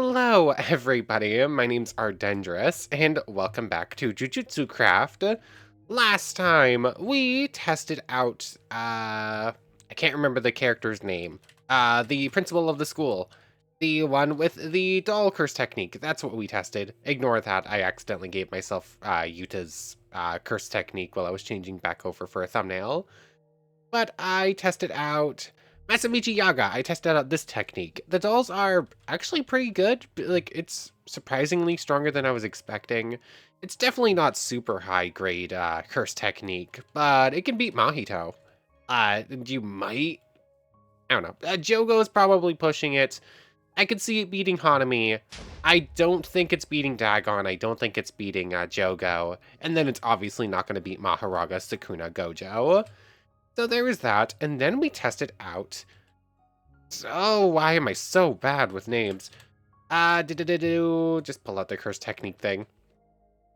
Hello, everybody. My name's Ardendris, and welcome back to Jujutsu Craft. Last time, we tested out, I can't remember the character's name. The principal of the school. The one with the doll curse technique. That's what we tested. Ignore that. I accidentally gave myself, Yuta's, curse technique while I was changing back over for a thumbnail. But I tested out Masamichi Yaga. I tested out this technique. The dolls are actually pretty good. Like, it's surprisingly stronger than I was expecting. It's definitely not super high grade curse technique, but it can beat Mahito. You might, I don't know. Jogo is probably pushing it. I could see it beating Hanami. I don't think it's beating Dagon. I don't think it's beating Jogo. And then it's obviously not going to beat Mahoraga, Sukuna, Gojo. So there was that, and then we tested out. Oh, why am I so bad with names? Just pull out the curse technique thing.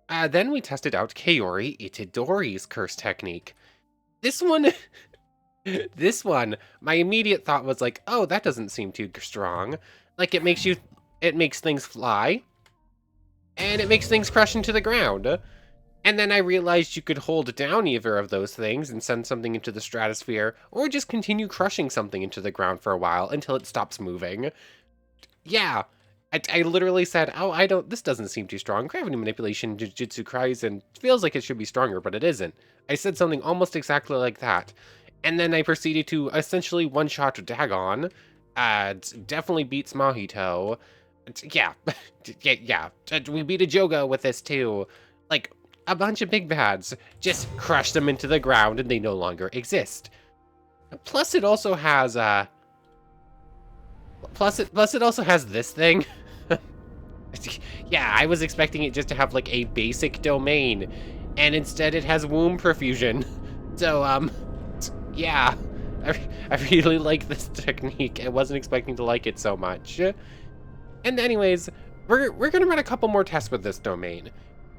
Then we tested out Kaori Itadori's curse technique. This one, my immediate thought was like, oh, that doesn't seem too strong. Like, it makes things fly, and it makes things crush into the ground. And then I realized you could hold down either of those things and send something into the stratosphere, or just continue crushing something into the ground for a while until it stops moving. Yeah, I literally said, oh, this doesn't seem too strong. Gravity manipulation Jujutsu Kaisen feels like it should be stronger, but it isn't. I said something almost exactly like that. And then I proceeded to essentially one-shot Dagon. Definitely beats Mahito. Yeah, yeah. We beat a Jogo with this too. Like, a bunch of big bads, just crush them into the ground and they no longer exist. Plus it also has, plus it also has this thing. Yeah, I was expecting it just to have like a basic domain, and instead it has womb perfusion. So, yeah, I really like this technique. I wasn't expecting to like it so much. And anyways, we're gonna run a couple more tests with this domain,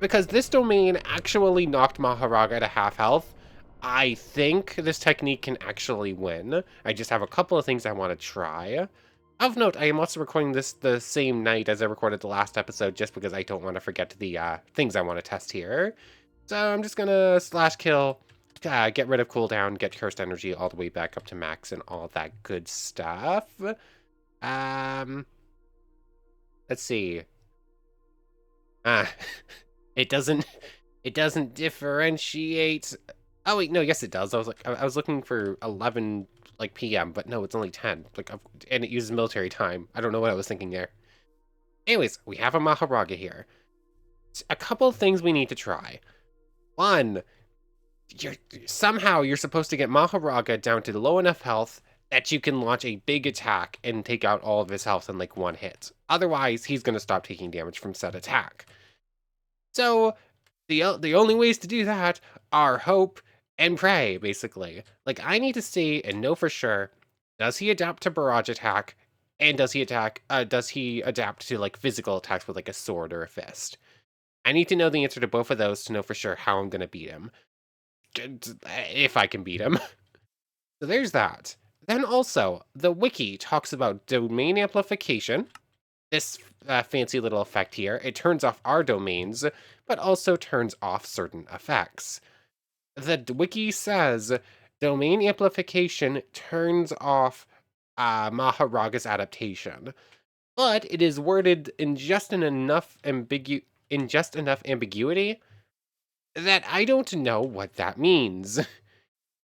because this domain actually knocked Mahoraga to half health. I think this technique can actually win. I just have a couple of things I want to try. Of note, I am also recording this the same night as I recorded the last episode, just because I don't want to forget the things I want to test here. So I'm just gonna slash kill, get rid of cooldown, get cursed energy all the way back up to max and all that good stuff. Let's see. It doesn't differentiate. Oh wait, no, yes it does. I was looking for 11 like PM, but no, it's only 10. Like, and it uses military time. I don't know what I was thinking there. Anyways, we have a Mahoraga here. A couple of things we need to try. One, somehow you're supposed to get Mahoraga down to low enough health that you can launch a big attack and take out all of his health in like one hit. Otherwise, he's gonna stop taking damage from said attack. So the only ways to do that are hope and pray, basically. Like, I need to see and know for sure, does he adapt to barrage attack, and does he adapt to like physical attacks with like a sword or a fist? I need to know the answer to both of those to know for sure how I'm gonna beat him. If I can beat him. So there's that. Then also, the wiki talks about domain amplification. This fancy little effect here. It turns off our domains, but also turns off certain effects. The wiki says domain amplification turns off Maharaga's adaptation, but it is worded in just enough ambiguity that I don't know what that means.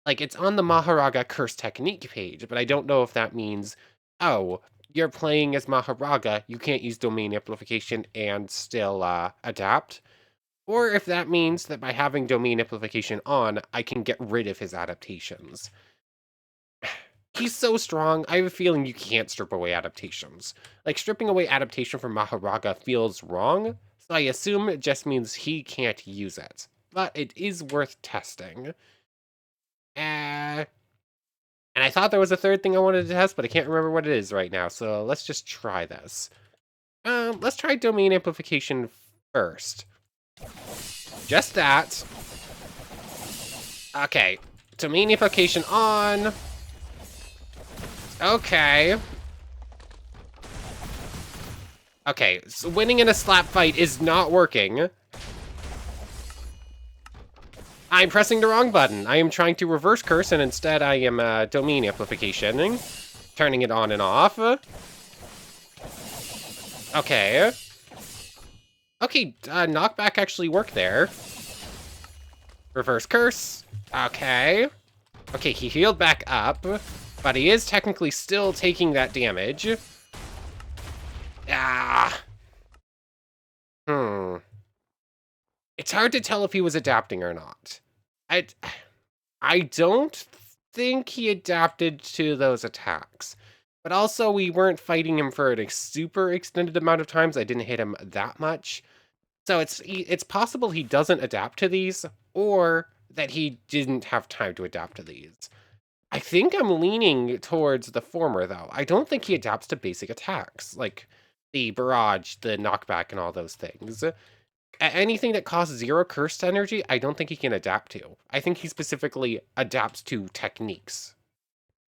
Like, it's on the Mahoraga curse technique page, but I don't know if that means, oh, you're playing as Mahoraga, you can't use domain amplification and still adapt. Or if that means that by having domain amplification on, I can get rid of his adaptations. He's so strong, I have a feeling you can't strip away adaptations. Like, stripping away adaptation from Mahoraga feels wrong, so I assume it just means he can't use it. But it is worth testing. And I thought there was a third thing I wanted to test, but I can't remember what it is right now, so let's just try this. Let's try domain amplification first. Just that. Okay, domain amplification on. Okay. Okay, so winning in a slap fight is not working. I'm pressing the wrong button. I am trying to reverse curse, and instead I am domain amplification, turning it on and off. Okay. Okay, knockback actually worked there. Reverse curse. Okay. Okay, he healed back up, but he is technically still taking that damage. Ah. It's hard to tell if he was adapting or not. I don't think he adapted to those attacks. But also, we weren't fighting him for a super extended amount of times. I didn't hit him that much. So it's possible he doesn't adapt to these, or that he didn't have time to adapt to these. I think I'm leaning towards the former, though. I don't think he adapts to basic attacks, like the barrage, the knockback, and all those things. Anything that costs 0 cursed energy, I don't think he can adapt to. I think he specifically adapts to techniques.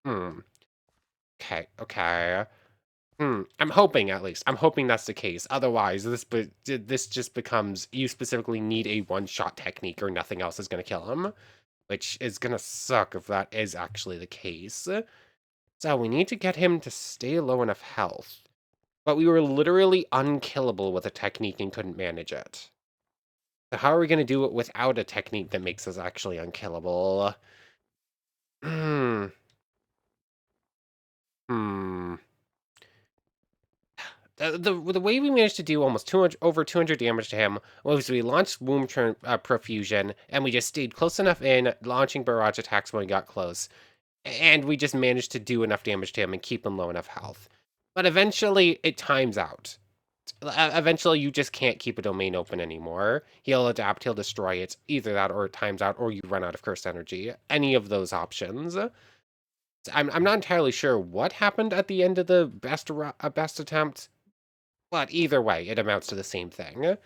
Okay, okay. I'm hoping, at least. I'm hoping that's the case. Otherwise, this just becomes, you specifically need a one-shot technique or nothing else is going to kill him, which is going to suck if that is actually the case. So we need to get him to stay low enough health. But we were literally unkillable with a technique and couldn't manage it. So how are we going to do it without a technique that makes us actually unkillable? Hmm. Hmm. The way we managed to do almost 200, over 200 damage to him was we launched Profusion, and we just stayed close enough in, launching barrage attacks when we got close. And we just managed to do enough damage to him and keep him low enough health. But eventually, it times out. Eventually, you just can't keep a domain open anymore. He'll adapt, he'll destroy it. Either that or it times out, or you run out of cursed energy. Any of those options. I'm not entirely sure what happened at the end of the best attempt, but either way, it amounts to the same thing.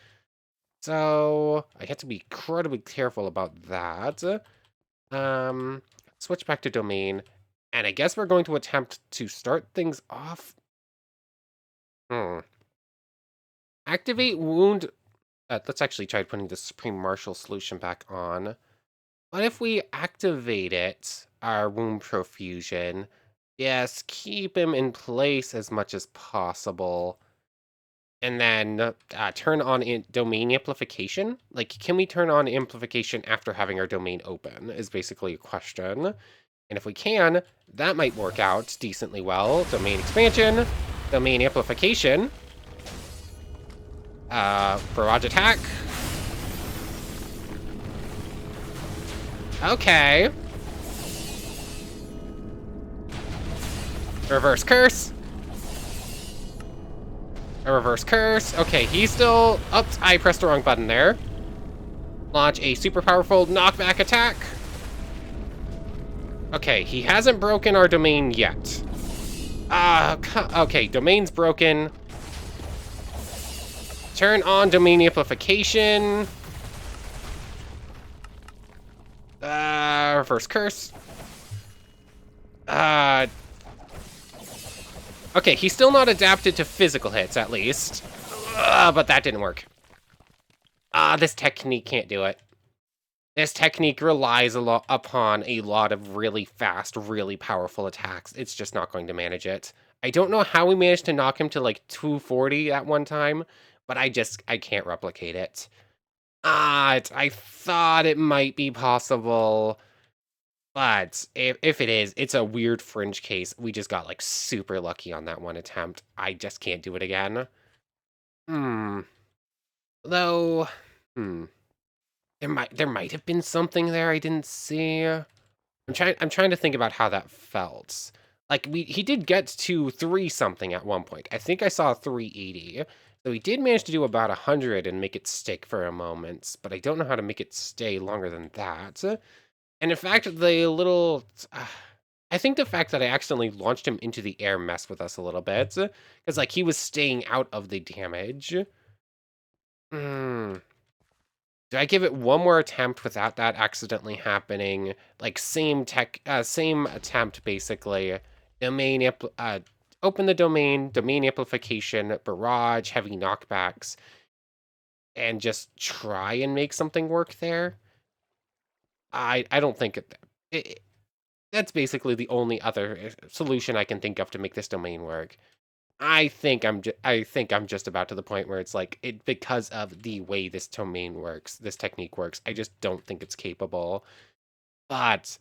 So I have to be incredibly careful about that. Switch back to domain, and I guess we're going to attempt to start things off. Activate wound. Let's actually try putting the Supreme Martial solution back on. What if we activate it, our wound profusion? Yes, keep him in place as much as possible. And then turn on domain amplification. Like, can we turn on amplification after having our domain open is basically a question. And if we can, that might work out decently well. Domain expansion, domain amplification, barrage attack. Okay. Reverse curse. A reverse curse. Okay, he's still... Oops, I pressed the wrong button there. Launch a super powerful knockback attack. Okay, he hasn't broken our domain yet. Okay, domain's broken. Turn on domain amplification. Reverse curse. Okay, he's still not adapted to physical hits, at least. But that didn't work. This technique can't do it. This technique relies upon a lot of really fast, really powerful attacks. It's just not going to manage it. I don't know how we managed to knock him to like 240 at one time, but I can't replicate it. I thought it might be possible, but if it is, it's a weird fringe case. We just got like super lucky on that one attempt. I just can't do it again. Though, there might have been something there I didn't see. I'm trying to think about how that felt. Like he did get to 3 something at one point. I think I saw 380. So he did manage to do about 100 and make it stick for a moment, but I don't know how to make it stay longer than that. And in fact, I think the fact that I accidentally launched him into the air messed with us a little bit, because like he was staying out of the damage. Do I give it one more attempt without that accidentally happening? Like same attempt basically. open the domain amplification, barrage, heavy knockbacks, and just try and make something work there. I don't think that's basically the only other solution I can think of to make this domain work. I think I'm just about to the point where it's like because of the way this domain works, this technique works. I just don't think it's capable. But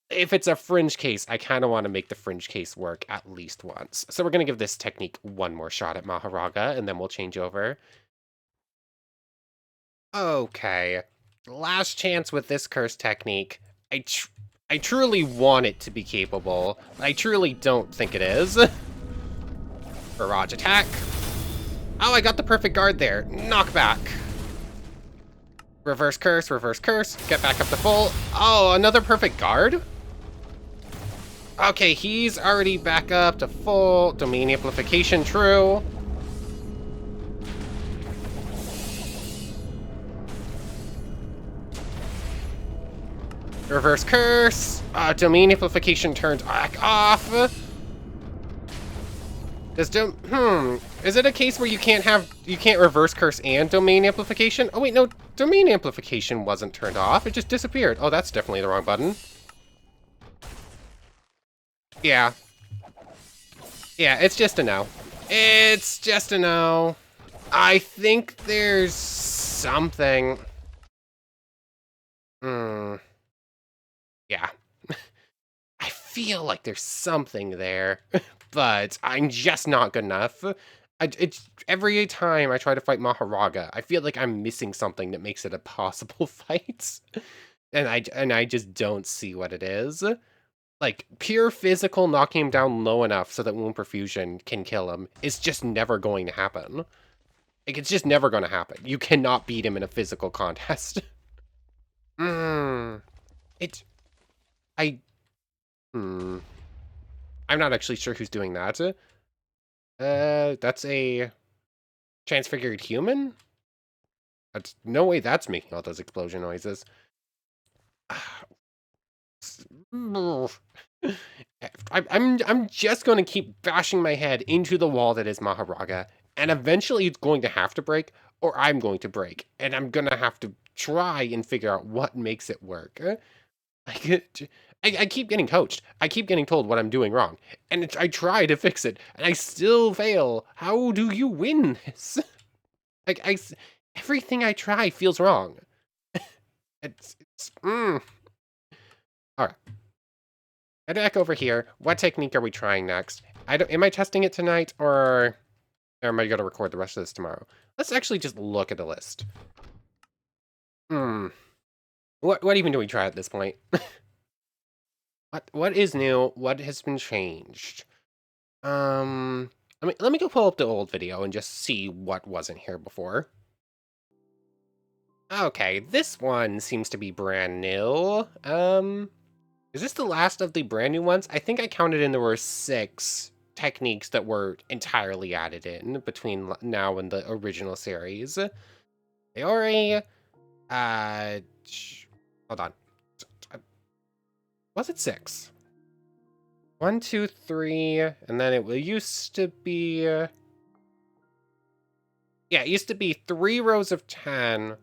if it's a fringe case, I kind of want to make the fringe case work at least once. So we're going to give this technique one more shot at Mahoraga, and then we'll change over. Okay. Last chance with this curse technique. I truly want it to be capable, but I truly don't think it is. Barrage attack. Oh, I got the perfect guard there. Knockback. Reverse curse, get back up to full. Oh, another perfect guard? Okay, he's already back up to full. Domain amplification, true. Reverse curse. Domain amplification turns back off. Is it a case where you can't reverse curse and domain amplification? Oh wait, no, domain amplification wasn't turned off. It just disappeared. Oh, that's definitely the wrong button. Yeah. Yeah, it's just a no. It's just a no. I think there's something. Yeah. I feel like there's something there, but I'm just not good enough. It's every time I try to fight Mahoraga, I feel like I'm missing something that makes it a possible fight, and I just don't see what it is. Like pure physical knocking him down low enough so that wound perfusion can kill him is just never going to happen. Like it's just never going to happen. You cannot beat him in a physical contest. It. I. I'm not actually sure who's doing that. That's a transfigured human? That's no way that's making all those explosion noises. I'm just going to keep bashing my head into the wall that is Mahoraga, and eventually it's going to have to break, or I'm going to break, and I'm going to have to try and figure out what makes it work. I keep getting coached. I keep getting told what I'm doing wrong, and I try to fix it, and I still fail. How do you win this? Like, everything I try feels wrong. All right. Head back over here. What technique are we trying next? Am I testing it tonight, or am I going to record the rest of this tomorrow? Let's actually just look at the list. What even do we try at this point? What is new? What has been changed? Let me go pull up the old video and just see what wasn't here before. Okay, this one seems to be brand new. Is this the last of the brand new ones? I think I counted and there were 6 techniques that were entirely added in between now and the original series. Theory, hold on. Was it 6? 1, 2, 3, and then it used to be... yeah, it used to be 3 rows of 10.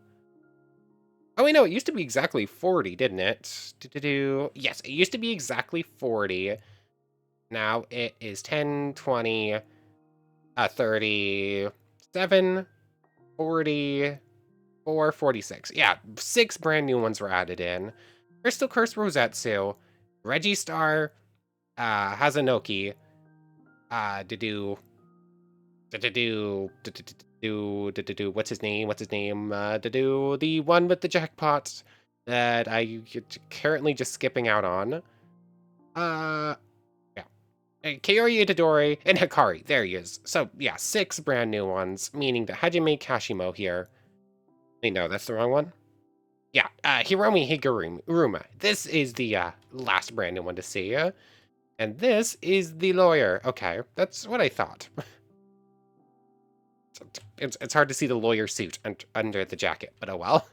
Oh, wait, no, it used to be exactly 40, didn't it? Yes, it used to be exactly 40. Now it is 10, 20, 37, 44, 46. Yeah, 6 brand new ones were added in. Crystal Curse Rosetsu, Registar, Hazanoki, what's his name? The one with the jackpot that I currently just skipping out on. Yeah. Kaori Itadori and Hikari. There he is. So yeah, 6 brand new ones, meaning the Hajime Kashimo here. Wait, no, that's the wrong one. Yeah, Hiromi Higuruma. This is the last brand new one to see. And this is the lawyer. Okay, that's what I thought. It's hard to see the lawyer suit under the jacket, but oh well.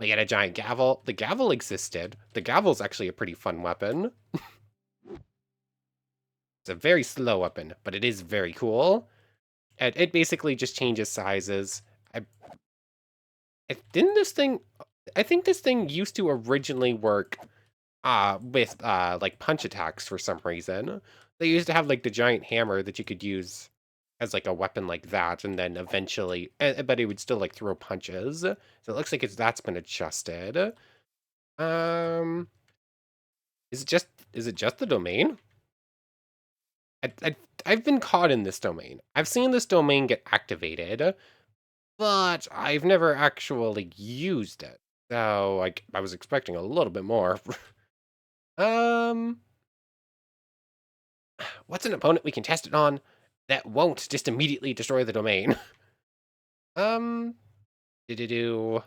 We get a giant gavel. The gavel existed. The gavel's actually a pretty fun weapon. It's a very slow weapon, but it is very cool. And it basically just changes sizes. Didn't this thing... I think this thing used to originally work with like punch attacks for some reason. They used to have like the giant hammer that you could use as like a weapon like that, and then eventually, but it would still like throw punches. So it looks like that's been adjusted. Um, is it just the domain? I, I I've been caught in this domain. I've seen this domain get activated, but I've never actually used it. So like I was expecting a little bit more. um. What's an opponent we can test it on that won't just immediately destroy the domain? um, do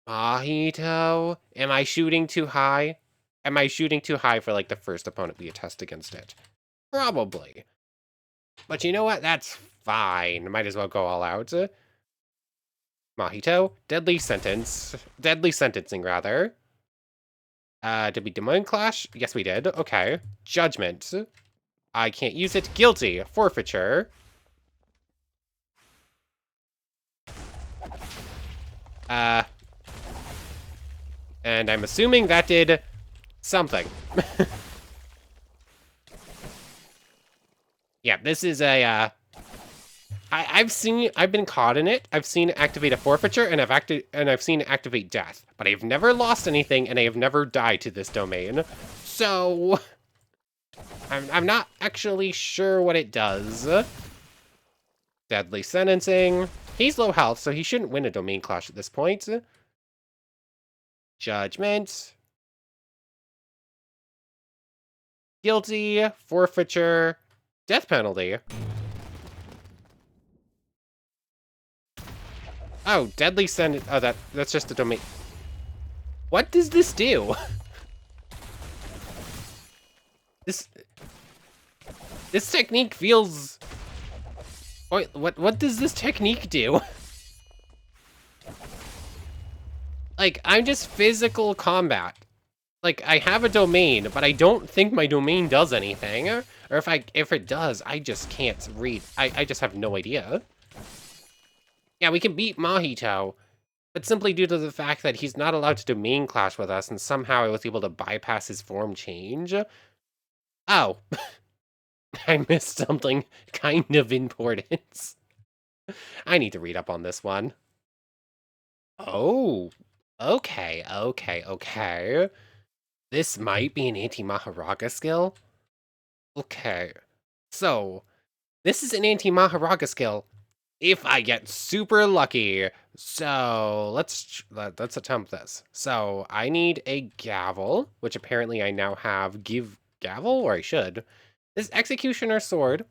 Mahito. Am I shooting too high? Am I shooting too high for like the first opponent we test against it? Probably. But you know what? That's fine. Might as well go all out. Mahito, deadly sentencing rather. Did we Demon Clash? Yes, we did. Okay. Judgment. I can't use it. Guilty. Forfeiture. And I'm assuming that did something. Yeah, this is a, I've been caught in it. I've seen it activate a forfeiture, and I've seen it activate death. But I've never lost anything, and I have never died to this domain. So, I'm not actually sure what it does. Deadly sentencing. He's low health, so he shouldn't win a domain clash at this point. Judgment. Guilty. Forfeiture. Death penalty. Oh, deadly sentence. Oh, that's just a domain. What does this do? This technique feels... Wait, what does this technique do? Like, I'm just physical combat. Like, I have a domain, but I don't think my domain does anything. Or if it does, I just can't read. I just have no idea. Yeah, we can beat Mahito, but simply due to the fact that he's not allowed to domain clash with us, and somehow I was able to bypass his form change. Oh. I missed something kind of important. I need to read up on this one. Oh. Okay. This might be an anti-Mahoraga skill. Okay. So, this is an anti-Mahoraga skill if I get super lucky. So, let's attempt this. So, I need a gavel, which apparently I now have. Give gavel, or I should. This executioner sword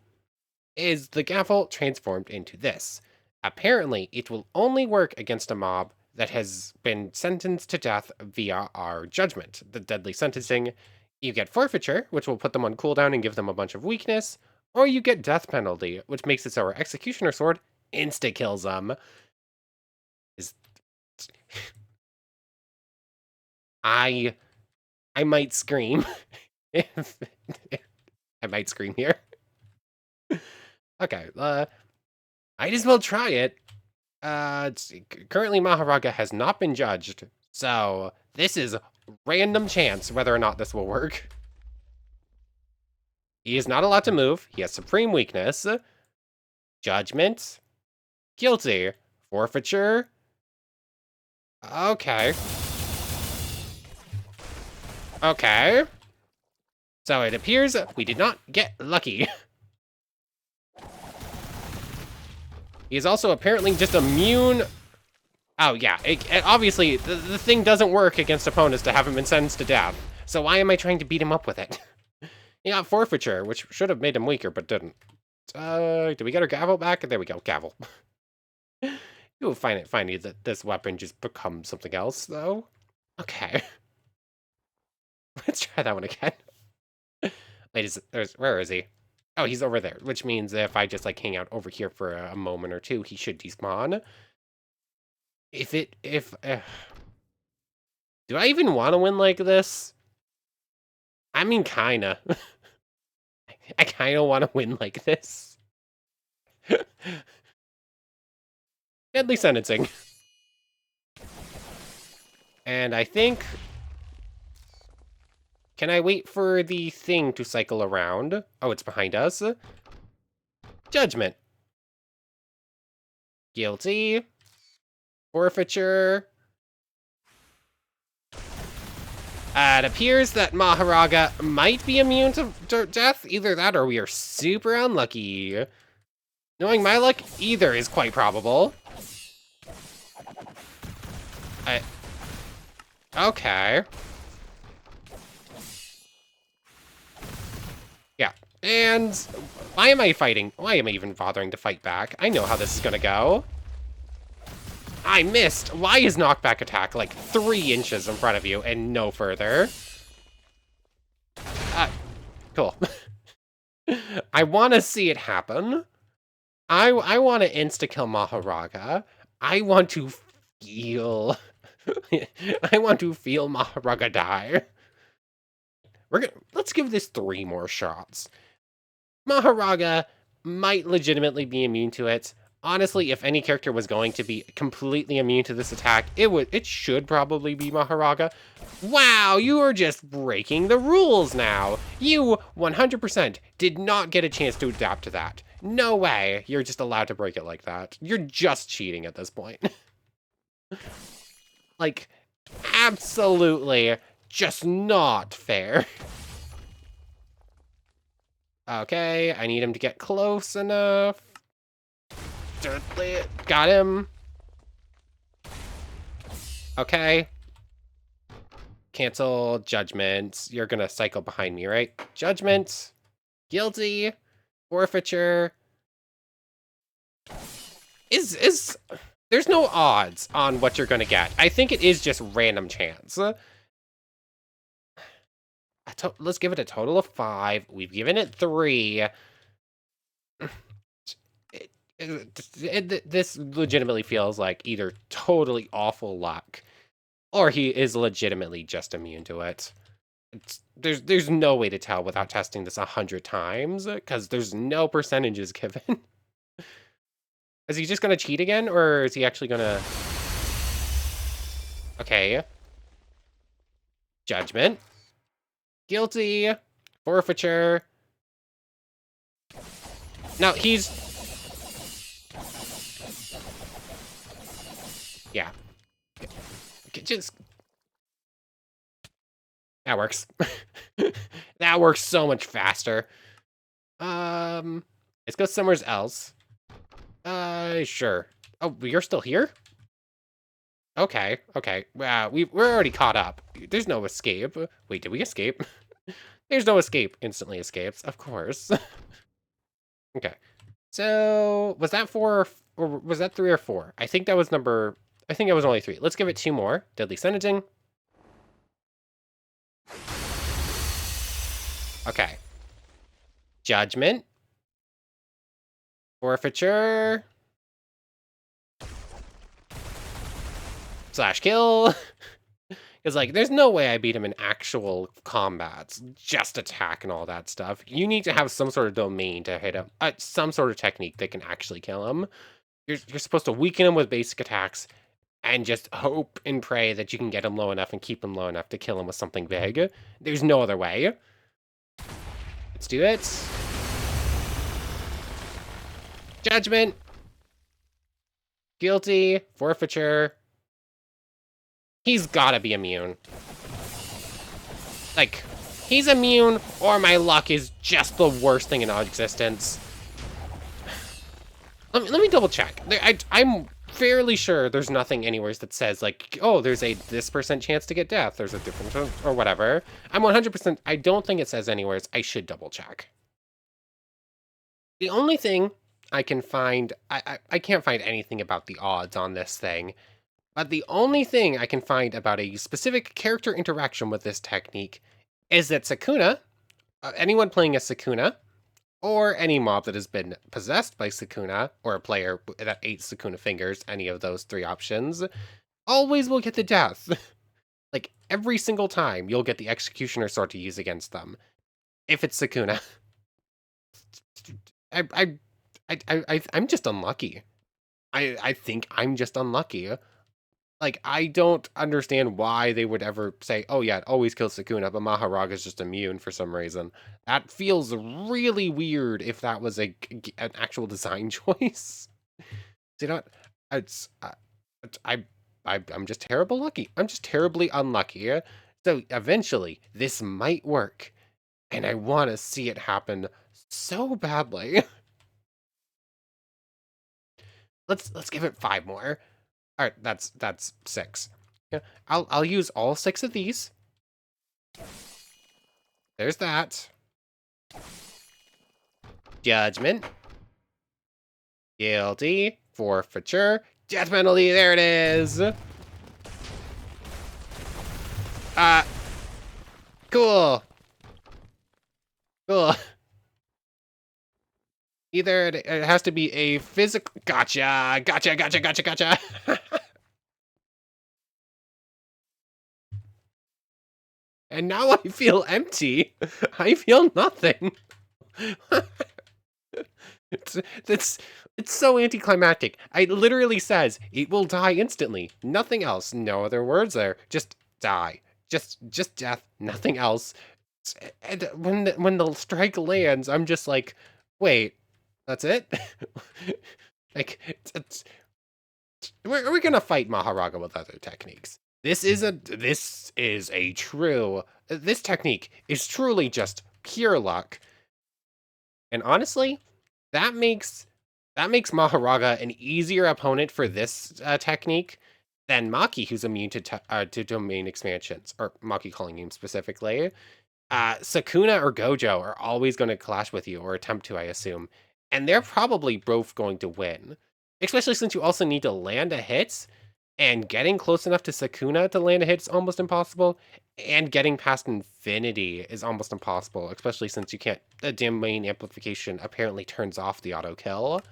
is the gavel transformed into this. Apparently, it will only work against a mob that has been sentenced to death via our judgment, the deadly sentencing. You get forfeiture, which will put them on cooldown and give them a bunch of weakness, or you get death penalty, which makes it so our executioner sword insta kills them. I might scream. if I might scream here. Okay, might as well try it. Currently Mahoraga has not been judged, so this is random chance whether or not this will work. He is not allowed to move. He has supreme weakness. Judgment. Guilty. Forfeiture. Okay. Okay. So it appears we did not get lucky. He is also apparently just immune. Oh, yeah. Obviously, the thing doesn't work against opponents to have him been sentenced to death. So why am I trying to beat him up with it? He got forfeiture, which should have made him weaker, but didn't. Did we get our gavel back? There we go, gavel. You will find it funny that this weapon just becomes something else, though. Okay. Let's try that one again. Wait, where is he? Oh, he's over there, which means if I just like hang out over here for a moment or two, he should despawn. Do I even want to win like this? I mean, kinda. I kinda wanna win like this. Deadly sentencing. And I think... Can I wait for the thing to cycle around? Oh, it's behind us. Judgment. Guilty. Forfeiture. It appears that Mahoraga might be immune to death. Either that or we are super unlucky. Knowing my luck, either is quite probable. Okay. Yeah. And why am I fighting? Why am I even bothering to fight back? I know how this is gonna go. I missed. Why is knockback attack like 3 inches in front of you and no further? Cool. I want to see it happen. I want to insta-kill Mahoraga. I want to feel... I want to feel Mahoraga die. Let's give this 3 more shots. Mahoraga might legitimately be immune to it. Honestly, if any character was going to be completely immune to this attack, it should probably be Mahoraga. Wow, you are just breaking the rules now. You 100% did not get a chance to adapt to that. No way. You're just allowed to break it like that. You're just cheating at this point. Like, absolutely just not fair. Okay, I need him to get close enough. Got him. Okay. Cancel Judgment. You're gonna cycle behind me, right? Judgment. Guilty. Forfeiture. There's no odds on what you're gonna get. I think it is just random chance. Let's give it a total of 5. We've given it 3. This legitimately feels like either totally awful luck, or he is legitimately just immune to it. There's no way to tell without testing this 100 times, because there's no percentages given. Is he just gonna cheat again, or is he actually gonna... Okay. Judgment. Guilty. Forfeiture. No, he's... Yeah. Just... That works. That works so much faster. Let's go somewhere else. Sure. Oh, you're still here? Okay, okay. We're already caught up. There's no escape. Wait, did we escape? There's no escape. Instantly escapes, of course. Okay. So, was that 4 or was that 3 or 4? I think that was I think it was only 3. Let's give it 2 more. Deadly sentencing. Okay. Judgment. Forfeiture. / kill. Because, like, there's no way I beat him in actual combats. Just attack and all that stuff. You need to have some sort of domain to hit him. Some sort of technique that can actually kill him. You're supposed to weaken him with basic attacks and just hope and pray that you can get him low enough and keep him low enough to kill him with something big. There's no other way. Let's do it. Judgment. Guilty. Forfeiture. He's gotta be immune. Like, he's immune, or my luck is just the worst thing in existence. Let me double check. I'm fairly sure there's nothing anywhere that says, like, oh, there's this % chance to get death. There's a different, or whatever. I'm 100%, I don't think it says anywhere. I should double check. The only thing I can find, I can't find anything about the odds on this thing. But the only thing I can find about a specific character interaction with this technique is that Sukuna, anyone playing as Sukuna, or any mob that has been possessed by Sukuna, or a player that ate Sukuna fingers, any of those 3 options, always will get the death. Like, every single time, you'll get the Executioner Sword to use against them. If it's Sukuna. I'm just unlucky. I think I'm just unlucky. Like, I don't understand why they would ever say, oh yeah, it always kills Sukuna, but Maharaga's just immune for some reason. That feels really weird if that was an actual design choice. You know what? It's, I, I'm just terrible lucky. I'm just terribly unlucky. So eventually, this might work. And I want to see it happen so badly. Let's give it 5 more. All right, that's 6. Yeah, I'll use all 6 of these. There's that. Judgment. Guilty. Forfeiture. Death penalty. There it is. Cool. Cool. Either it has to be a physical. Gotcha. Gotcha. Gotcha. Gotcha. Gotcha. And now I feel empty. I feel nothing. It's so anticlimactic. It literally says it will die instantly. Nothing else. No other words there. Just die. Just death. Nothing else. And when the strike lands, I'm just like, wait, that's it? Like, we're gonna fight Mahoraga with other techniques. This is a true. This technique is truly just pure luck. And honestly, that makes Mahoraga an easier opponent for this technique than Maki, who's immune to domain expansions, or Maki calling him specifically. Sukuna or Gojo are always going to clash with you, or attempt to, I assume. And they're probably both going to win. Especially since you also need to land a hit, and getting close enough to Sukuna to land a hit is almost impossible, and getting past infinity is almost impossible, especially since you can't, the domain amplification apparently turns off the auto kill.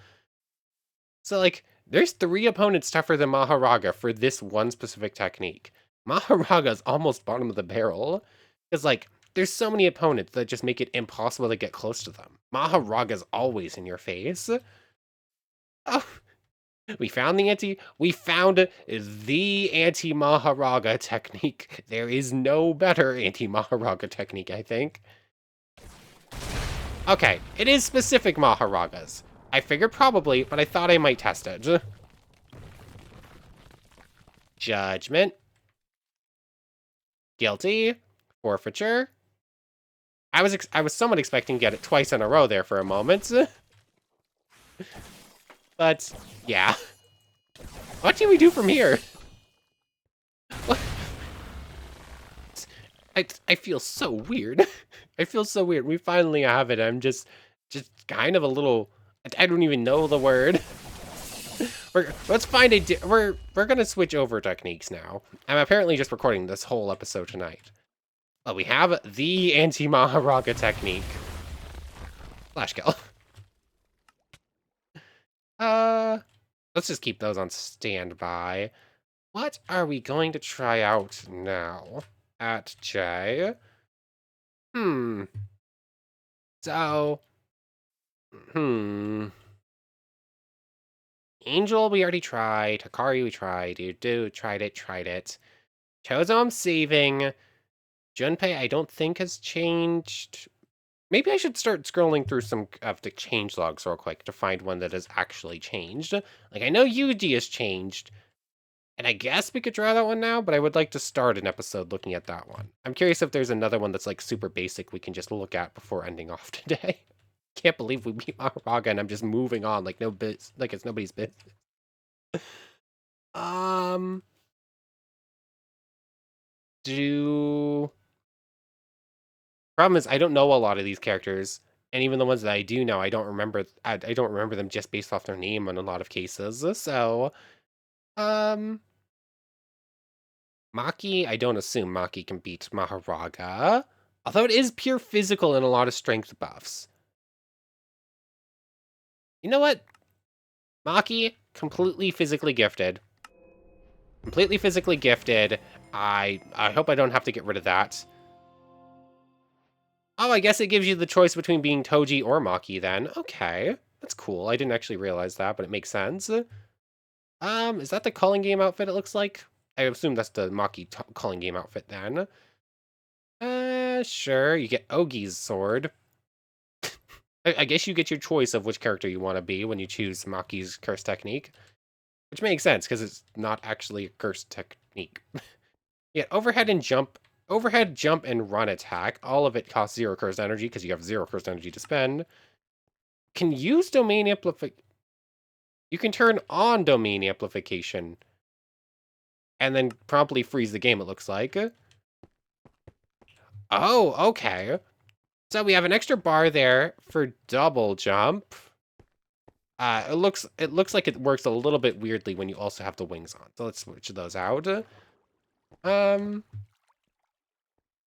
So, like, there's 3 opponents tougher than Mahoraga for this one specific technique. Mahoraga's almost bottom of the barrel, because, like, there's so many opponents that just make it impossible to get close to them. Mahoraga's always in your face. Oh, we found the anti-Mahoraga technique. There is no better anti-Mahoraga technique, I think. Okay, it is specific Mahoragas. I figured probably, but I thought I might test it. Judgment. Guilty. Forfeiture. I was somewhat expecting to get it twice in a row there for a moment. But, yeah. What do we do from here? What? I feel so weird. I feel so weird. We finally have it. I'm just kind of a little... I don't even know the word. Let's find a... We're gonna switch over techniques now. I'm apparently just recording this whole episode tonight. Well, we have the anti-Mahoraga technique. Flash kill. Let's just keep those on standby. What are we going to try out now? At J. So, Angel we already tried. Hikari we tried. Dude tried it. Chozo I'm saving. Junpei I don't think has changed. Maybe I should start scrolling through some of the change logs real quick to find one that has actually changed. Like, I know Yuji has changed, and I guess we could try that one now, but I would like to start an episode looking at that one. I'm curious if there's another one that's, like, super basic we can just look at before ending off today. Can't believe we beat Mahoraga and I'm just moving on like like it's nobody's business. Problem is, I don't know a lot of these characters, and even the ones that I do know, I don't remember. I don't remember them just based off their name in a lot of cases. So, Maki, I don't assume Maki can beat Mahoraga, although it is pure physical and a lot of strength buffs. You know what? Maki, completely physically gifted. I hope I don't have to get rid of that. Oh, I guess it gives you the choice between being Toji or Maki then. Okay, that's cool. I didn't actually realize that, but it makes sense. Is that the calling game outfit it looks like? I assume that's the Maki calling game outfit then. Sure. You get Ogi's sword. I guess you get your choice of which character you want to be when you choose Maki's curse technique. Which makes sense, because it's not actually a curse technique. Yeah, overhead, jump, and run attack. All of it costs 0 curse energy, because you have 0 curse energy to spend. Can use domain amplification. You can turn on domain amplification. And then promptly freeze the game, it looks like. Oh, okay. So we have an extra bar there for double jump. It looks like it works a little bit weirdly when you also have the wings on. So let's switch those out.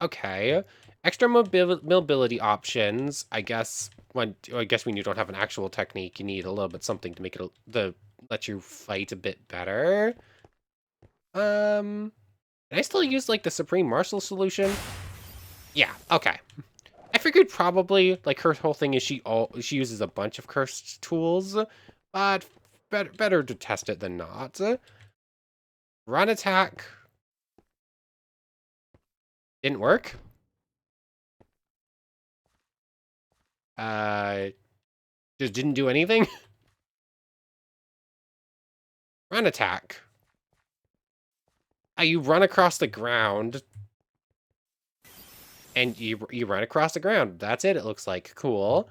Okay. Extra mobility options. I guess when you don't have an actual technique, you need a little bit something to make it let you fight a bit better. Can I still use like the Supreme Martial solution? Yeah. Okay. I figured probably like her whole thing is she uses a bunch of cursed tools, but better to test it than not. Run attack didn't work. Just didn't do anything. Run attack. You run across the ground. And you run across the ground. That's it, it looks like. Cool.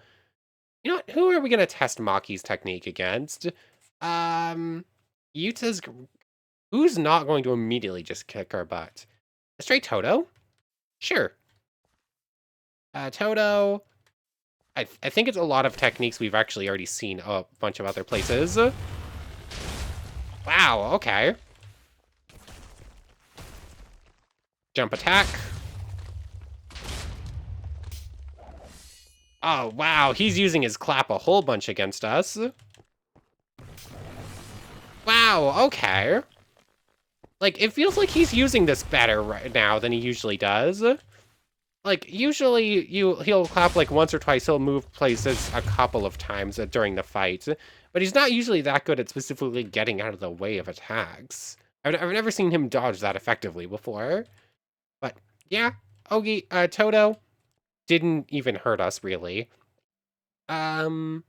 You know what? Who are we going to test Maki's technique against? Yuta's... Who's not going to immediately just kick our butt? Let's try Toto. Sure. Toto... I think it's a lot of techniques we've actually already seen a bunch of other places. Wow, okay. Jump attack. Oh, wow, he's using his clap a whole bunch against us. Wow, okay. Like, it feels like he's using this better right now than he usually does. Like, usually he'll clap like once or twice, he'll move places a couple of times during the fight. But he's not usually that good at specifically getting out of the way of attacks. I've never seen him dodge that effectively before. But, yeah, Toto didn't even hurt us, really. Someone,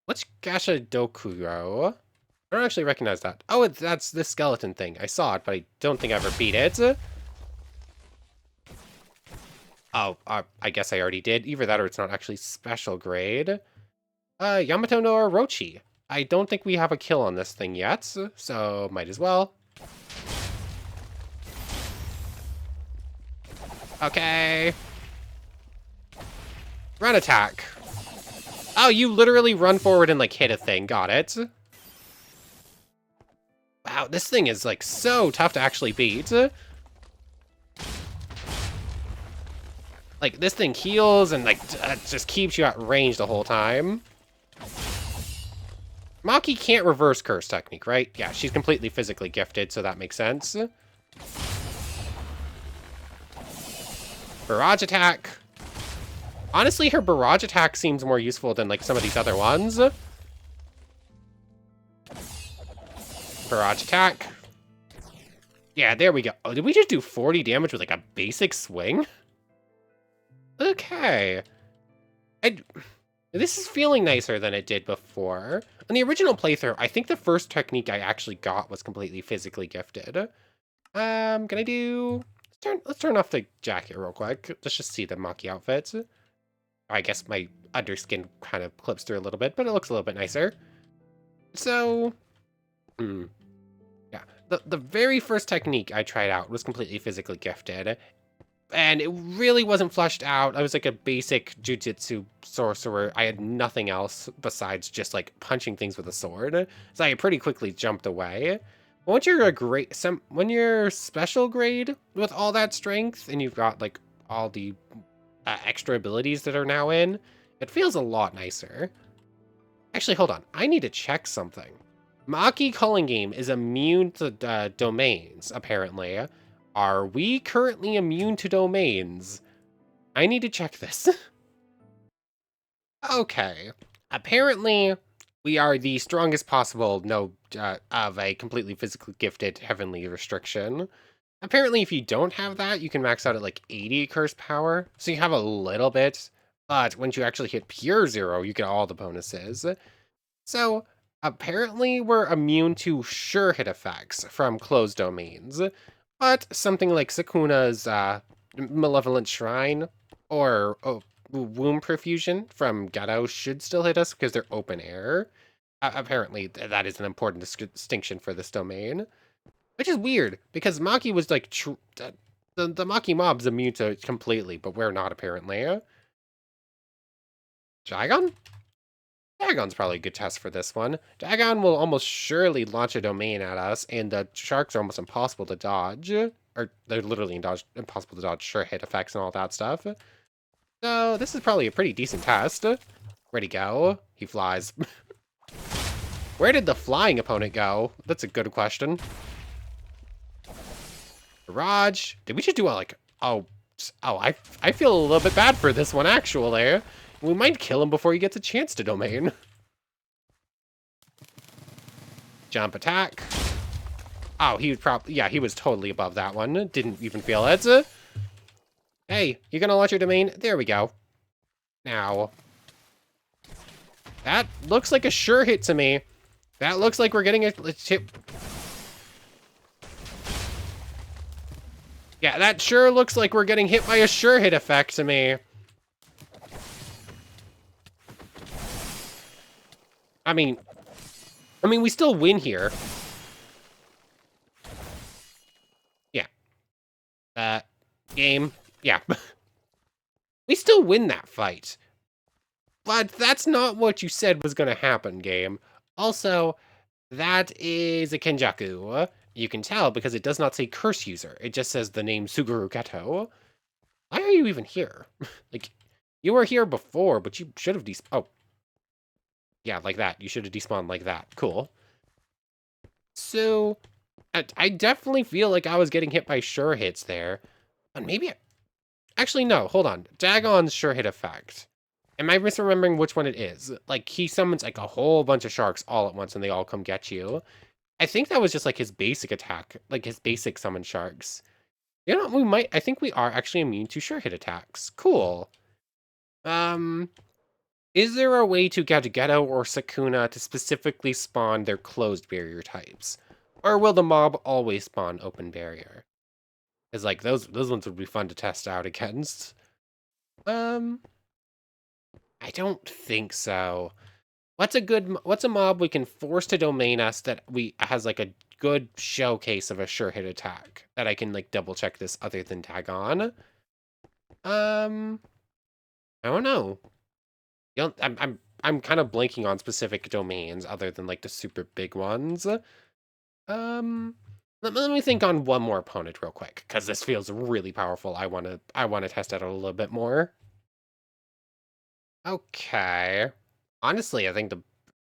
what's Gasha Dokuro? I don't actually recognize that. Oh, that's this skeleton thing. I saw it, but I don't think I ever beat it. Oh, I guess I already did. Either that or it's not actually special grade. Yamato no Orochi. I don't think we have a kill on this thing yet, so might as well. Okay. Run attack. Oh, you literally run forward and like hit a thing. Got it. Wow, this thing is like so tough to actually beat. Like, this thing heals and like just keeps you at range the whole time. Maki can't reverse curse technique, right? Yeah, she's completely physically gifted, so that makes sense. Barrage attack. Honestly, her barrage attack seems more useful than like some of these other ones. Barrage attack. Yeah, there we go. Oh, did we just do 40 damage with like a basic swing? Okay. This is feeling nicer than it did before. On the original playthrough, I think the first technique I actually got was completely physically gifted. Can I do... Let's turn off the jacket real quick. Let's just see the Maki outfit. I guess my underskin kind of clips through a little bit, but it looks a little bit nicer. So... yeah. The very first technique I tried out was completely physically gifted. And it really wasn't fleshed out. I was like a basic Jujutsu sorcerer. I had nothing else besides just like punching things with a sword. So I pretty quickly jumped away. But once you're when you're special grade with all that strength and you've got like all the extra abilities that are now in, it feels a lot nicer. Actually, hold on. I need to check something. Maki Calling Game is immune to domains, apparently. Are we currently immune to domains? I need to check this. Okay. Apparently, we are the strongest possible node of a completely physically gifted heavenly restriction. Apparently, if you don't have that, you can max out at like 80 curse power. So you have a little bit, but once you actually hit pure 0, you get all the bonuses. So apparently, we're immune to sure hit effects from closed domains. But something like Sukuna's Malevolent Shrine or Womb Perfusion from Ghetto should still hit us because they're open air. Apparently, that is an important distinction for this domain. Which is weird, because Maki was like, the Maki mob's immune to it completely, but we're not apparently. Dagon? Dagon's probably a good test for this one. Dagon will almost surely launch a domain at us, and the sharks are almost impossible to dodge. Or they're literally impossible to dodge sure hit effects and all that stuff. So this is probably a pretty decent test. Where'd he go? He flies. Where did the flying opponent go? That's a good question. Raj, did we just do a like, I feel a little bit bad for this one actually. We might kill him before he gets a chance to domain. Jump attack. Oh, he would probably, yeah, he was totally above that one. Didn't even feel it. Hey, you gonna launch your domain? There we go. Now, that looks like a sure hit to me. That looks like we're getting a hit. Yeah, that sure looks like we're getting hit by a sure hit effect to me. I mean, we still win here. Yeah. Game. Yeah. We still win that fight. But that's not what you said was going to happen, game. Also, that is a Kenjaku. You can tell because it does not say curse user. It just says the name Suguru Geto. Why are you even here? Like, you were here before, but you should have oh. Yeah, like that. You should have despawned like that. Cool. So, I definitely feel like I was getting hit by sure hits there. But maybe... Actually, no. Hold on. Dagon's sure hit effect. Am I misremembering which one it is? Like, he summons, like, a whole bunch of sharks all at once and they all come get you. I think that was just, like, his basic attack. Like, his basic summon sharks. You know, I think we are actually immune to sure hit attacks. Cool. Is there a way to get Geto or Sukuna to specifically spawn their closed barrier types? Or will the mob always spawn open barrier? Because, like, those ones would be fun to test out against. I don't think so. What's a mob we can force to domain us that has like a good showcase of a sure hit attack that I can like double check this other than Dagon? I don't know. You know, I'm kind of blanking on specific domains other than like the super big ones. Let me think on one more opponent real quick because this feels really powerful. I want to test it out a little bit more. Okay. Honestly, I think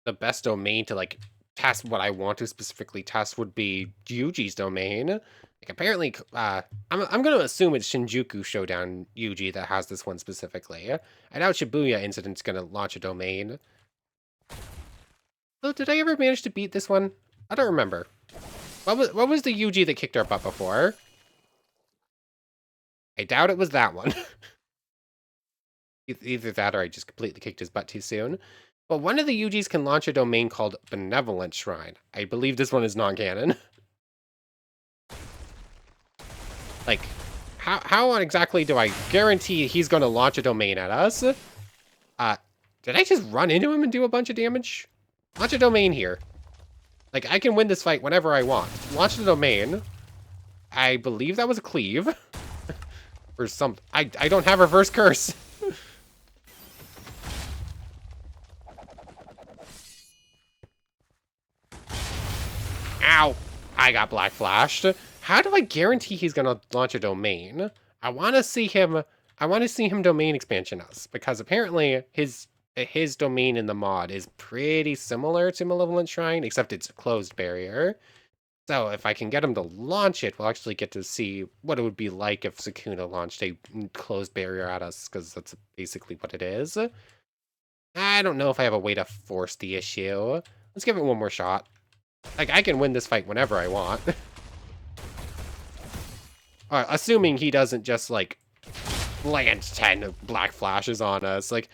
the best domain to like test what I want to specifically test would be Yuji's domain. Like apparently, I'm gonna assume it's Shinjuku Showdown Yuji that has this one specifically. I doubt Shibuya Incident's gonna launch a domain. So did I ever manage to beat this one? I don't remember. What was the Yuji that kicked our butt before? I doubt it was that one. Either that or I just completely kicked his butt too soon. But one of the Yujis can launch a domain called Benevolent Shrine. I believe this one is non-canon. Like, how exactly do I guarantee he's going to launch a domain at us? Did I just run into him and do a bunch of damage? Launch a domain here. Like, I can win this fight whenever I want. Launch the domain. I believe that was a cleave. Or something. I don't have reverse curse. Ow! I got black flashed. How do I guarantee he's gonna launch a domain? I want to see him domain expansion us because apparently his his domain in the mod is pretty similar to Malevolent Shrine, except it's a closed barrier. So if I can get him to launch it, we'll actually get to see what it would be like if Sukuna launched a closed barrier at us, because that's basically what it is. I don't know if I have a way to force the issue. Let's give it one more shot. Like, I can win this fight whenever I want. Alright, assuming he doesn't just, like, land 10 black flashes on us. Like,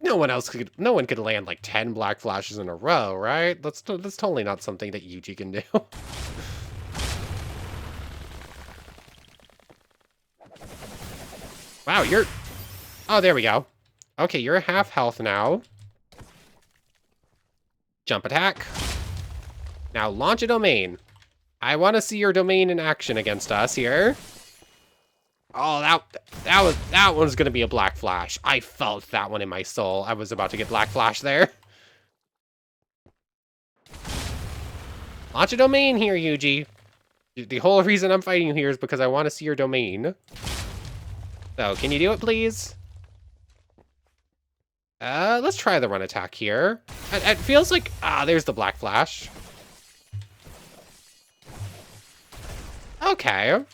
no one could land, like, 10 black flashes in a row, right? That's totally not something that Yuji can do. Wow, you're... Oh, there we go. Okay, you're half health now. Jump attack. Now launch a domain. I want to see your domain in action against us here. Oh, that one's gonna be a black flash. I felt that one in my soul. I was about to get black flash there. Launch a domain here, Yuji. The whole reason I'm fighting you here is because I want to see your domain. So, can you do it, please? Let's try the run attack here. It feels like... there's the black flash. Okay.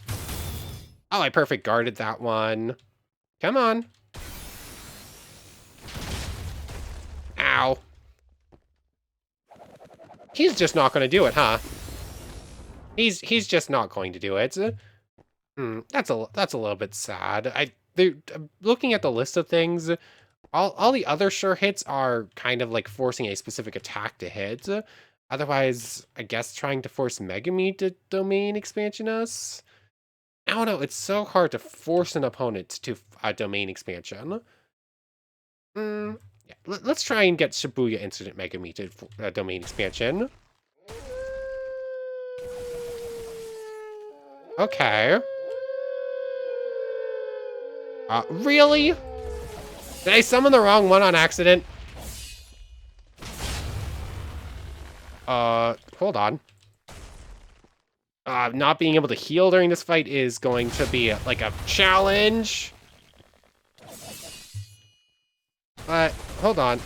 Oh, I perfect guarded that one. Come on. Ow. He's just not going to do it, huh? He's just not going to do it. That's a little bit sad. Looking at the list of things, all the other sure hits are kind of like forcing a specific attack to hit. Otherwise, I guess trying to force Megami to domain expansion us. I don't know, it's so hard to force an opponent to a domain expansion. Yeah, let's try and get Shibuya Incident Megami to domain expansion. Okay. Really? Did I summon the wrong one on accident? Hold on. Not being able to heal during this fight is going to be like a challenge. But, hold on.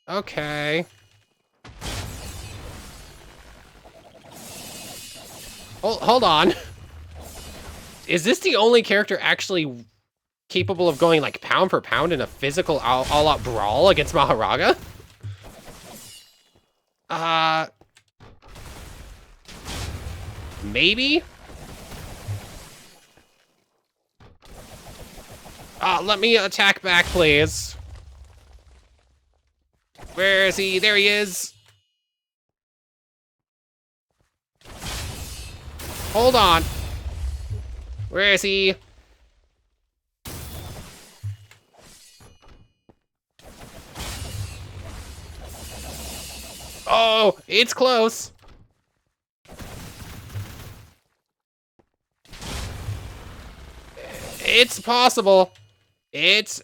Okay. Hold on. Is this the only character actually capable of going like pound for pound in a physical all-out brawl against Mahoraga? Maybe? Let me attack back, please. Where is he? There he is. Hold on. Where is he? Oh, it's close. It's possible. It's...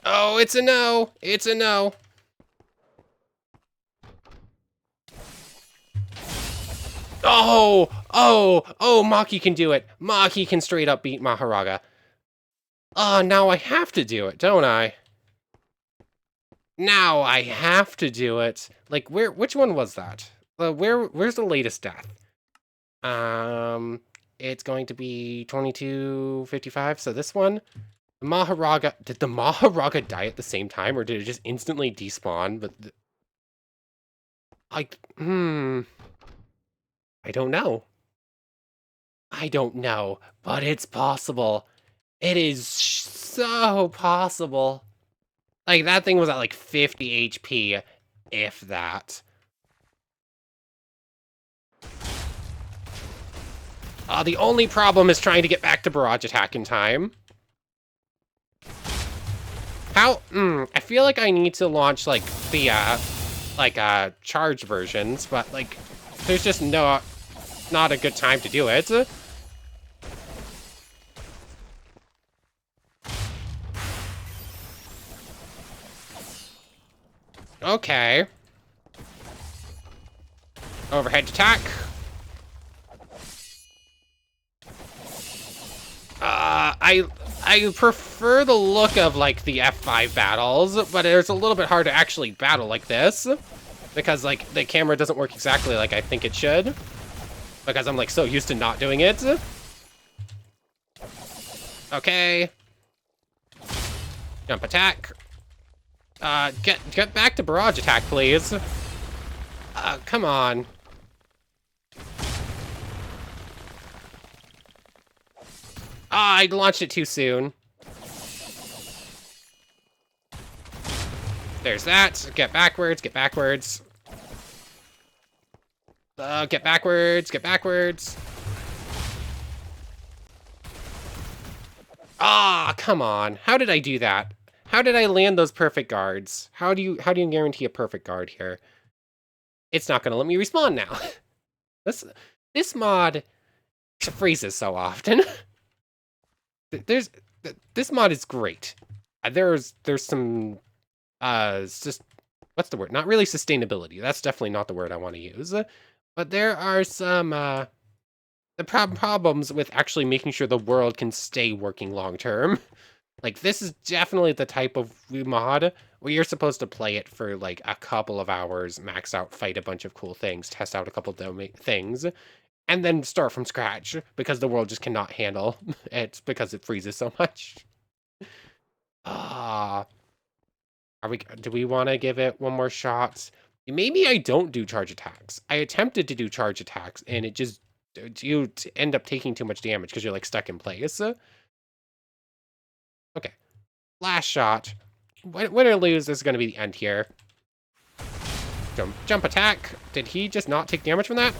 Oh, it's a no. It's a no. Oh, Maki can do it. Maki can straight up beat Mahoraga. Now I have to do it, don't I? Now I have to do it. Like, which one was that? Where's the latest death? It's going to be 2255, so this one. Mahoraga, did the Mahoraga die at the same time, or did it just instantly despawn? But, I don't know. I don't know, but it's possible. It is so possible. Like, that thing was at like 50 HP, if that. The only problem is trying to get back to barrage attack in time. How? I feel like I need to launch like the charge versions, but like there's just not a good time to do it. Okay. Overhead attack. I prefer the look of like the F5 battles, but it's a little bit hard to actually battle like this because like the camera doesn't work exactly like I think it should because I'm like so used to not doing it. Okay. Jump attack. Get back to barrage attack, please. Come on. I launched it too soon. There's that. Get backwards, get backwards. Get backwards, get backwards. Ah, come on. How did I do that? How did I land those perfect guards? How do you guarantee a perfect guard here? It's not gonna let me respawn now. This mod freezes so often. This mod is great. There's some it's just what's the word? Not really sustainability. That's definitely not the word I want to use. But there are some the problems with actually making sure the world can stay working long term. Like this is definitely the type of mod where you're supposed to play it for like a couple of hours, max out, fight a bunch of cool things, test out a couple things, and then start from scratch because the world just cannot handle it because it freezes so much. Do we want to give it one more shot? Maybe I don't do charge attacks. I attempted to do charge attacks and it just, you end up taking too much damage because you're like stuck in place. Okay, last shot. Win or lose, this is going to be the end here. Jump attack. Did he just not take damage from that?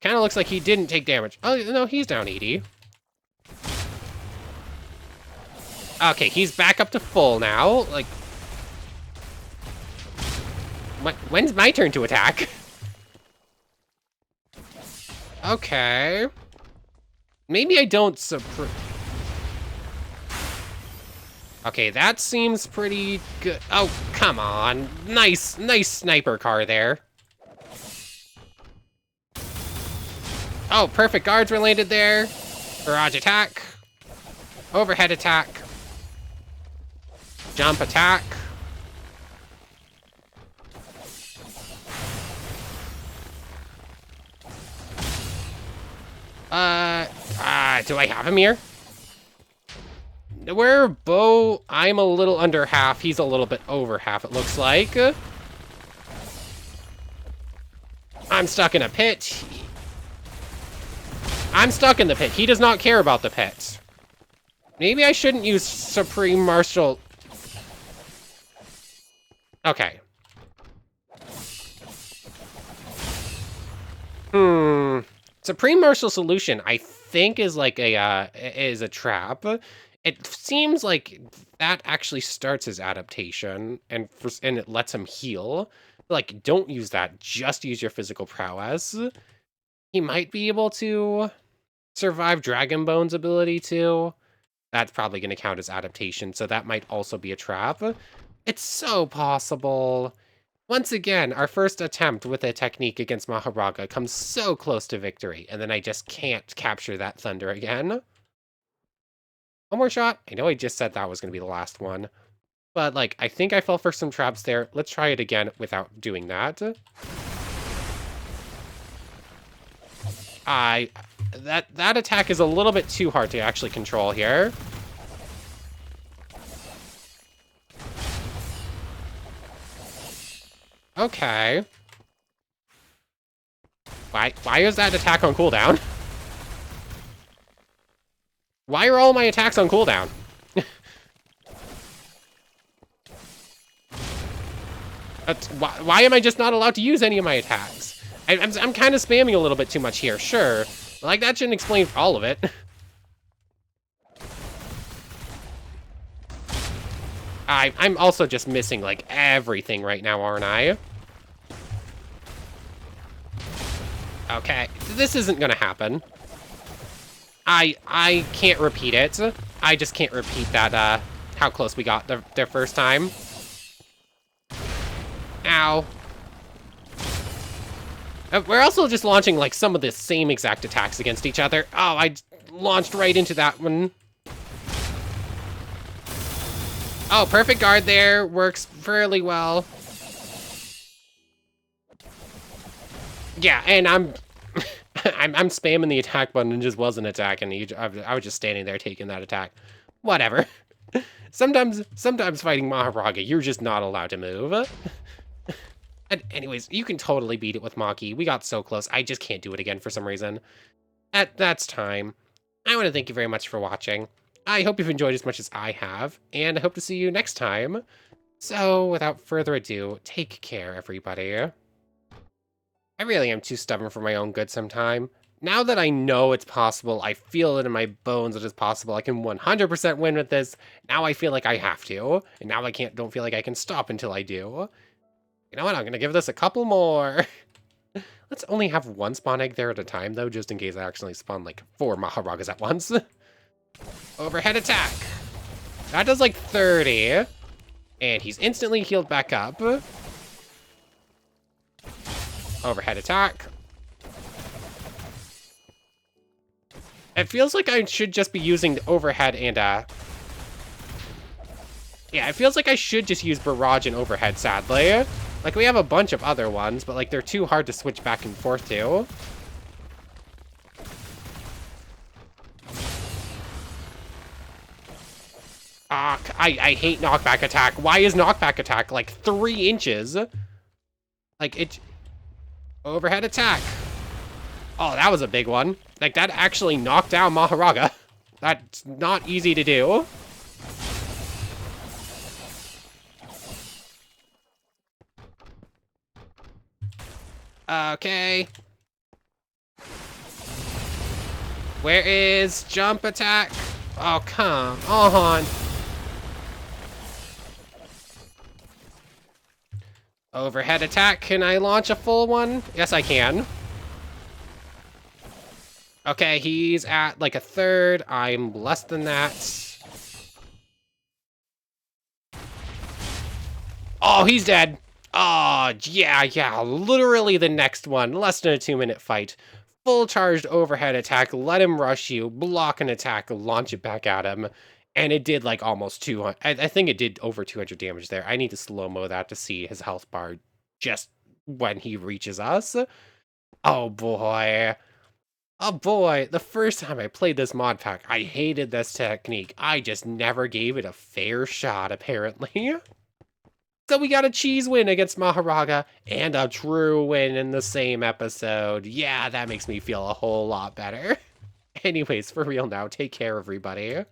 Kind of looks like he didn't take damage. Oh, no, he's down 80. Okay, he's back up to full now. Like, when's my turn to attack? Okay. Maybe I don't Okay, that seems pretty good. Oh, come on. Nice sniper car there. Oh, perfect guards were landed there. Barrage attack. Overhead attack. Jump attack. Do I have him here? Where Bo, I'm a little under half. He's a little bit over half, it looks like. I'm stuck in a pit. I'm stuck in the pit. He does not care about the pit. Maybe I shouldn't use Supreme Marshal. Okay. Supreme Marshal Solution, I think, is like a trap. It seems like that actually starts his adaptation, and it lets him heal. Like, don't use that. Just use your physical prowess. He might be able to survive Dragon Bone's ability too. That's probably going to count as adaptation, so that might also be a trap. It's so possible. Once again, our first attempt with a technique against Mahoraga comes so close to victory, and then I just can't capture that thunder again. One more shot. I know I just said that was going to be the last one, but like, I think I fell for some traps there. Let's try it again without doing that. That attack is a little bit too hard to actually control here. Okay. Why is that attack on cooldown? Why are all my attacks on cooldown? Why am I just not allowed to use any of my attacks? I'm kind of spamming a little bit too much here, sure. Like, that shouldn't explain all of it. I'm also just missing, like, everything right now, aren't I? Okay, this isn't gonna happen. I can't repeat it. I just can't repeat that, how close we got their first time. Ow. We're also just launching, like, some of the same exact attacks against each other. Oh, I launched right into that one. Oh, perfect guard there. Works fairly well. Yeah, and I'm I'm spamming the attack button and just wasn't attacking. I was just standing there taking that attack. Whatever. Sometimes fighting Mahoraga, you're just not allowed to move. And anyways, you can totally beat it with Maki. We got so close. I just can't do it again for some reason. That's time. I want to thank you very much for watching. I hope you've enjoyed as much as I have, and I hope to see you next time. So, without further ado, take care, everybody. I really am too stubborn for my own good sometime. Now that I know it's possible, I feel it in my bones that it's possible, I can 100% win with this. Now I feel like I have to, and now I don't feel like I can stop until I do. You know what, I'm gonna give this a couple more. Let's only have one spawn egg there at a time, though, just in case I actually spawn, like, 4 Mahoragas at once. Overhead attack. That does, like, 30. And he's instantly healed back up. Overhead attack. It feels like I should just be using the overhead and, yeah, it feels like I should just use barrage and overhead, sadly. Like, we have a bunch of other ones, but, like, they're too hard to switch back and forth to. I hate knockback attack. Why is knockback attack, like, 3 inches? Like, it... Overhead attack. Oh, that was a big one. Like, that actually knocked down Mahoraga. That's not easy to do. Okay. Where is jump attack? Oh, come on. Overhead attack. Can I launch a full one? Yes, I can. Okay, he's at like a third. I'm less than that. Oh, he's dead. Oh, yeah. Literally the next one. Less than a 2-minute fight. Full charged overhead attack. Let him rush you. Block an attack. Launch it back at him. And it did like almost 200. I think it did over 200 damage there. I need to slow-mo that to see his health bar just when he reaches us. Oh, boy. Oh boy, the first time I played this mod pack, I hated this technique. I just never gave it a fair shot, apparently. So we got a cheese win against Mahoraga, and a true win in the same episode. Yeah, that makes me feel a whole lot better. Anyways, for real now, take care, everybody.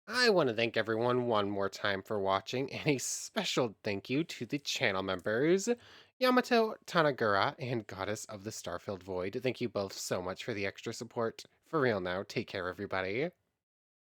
I want to thank everyone one more time for watching, and a special thank you to the channel members, Yamato, Tanagura, and Goddess of the Starfilled Void. Thank you both so much for the extra support. For real now, take care, everybody.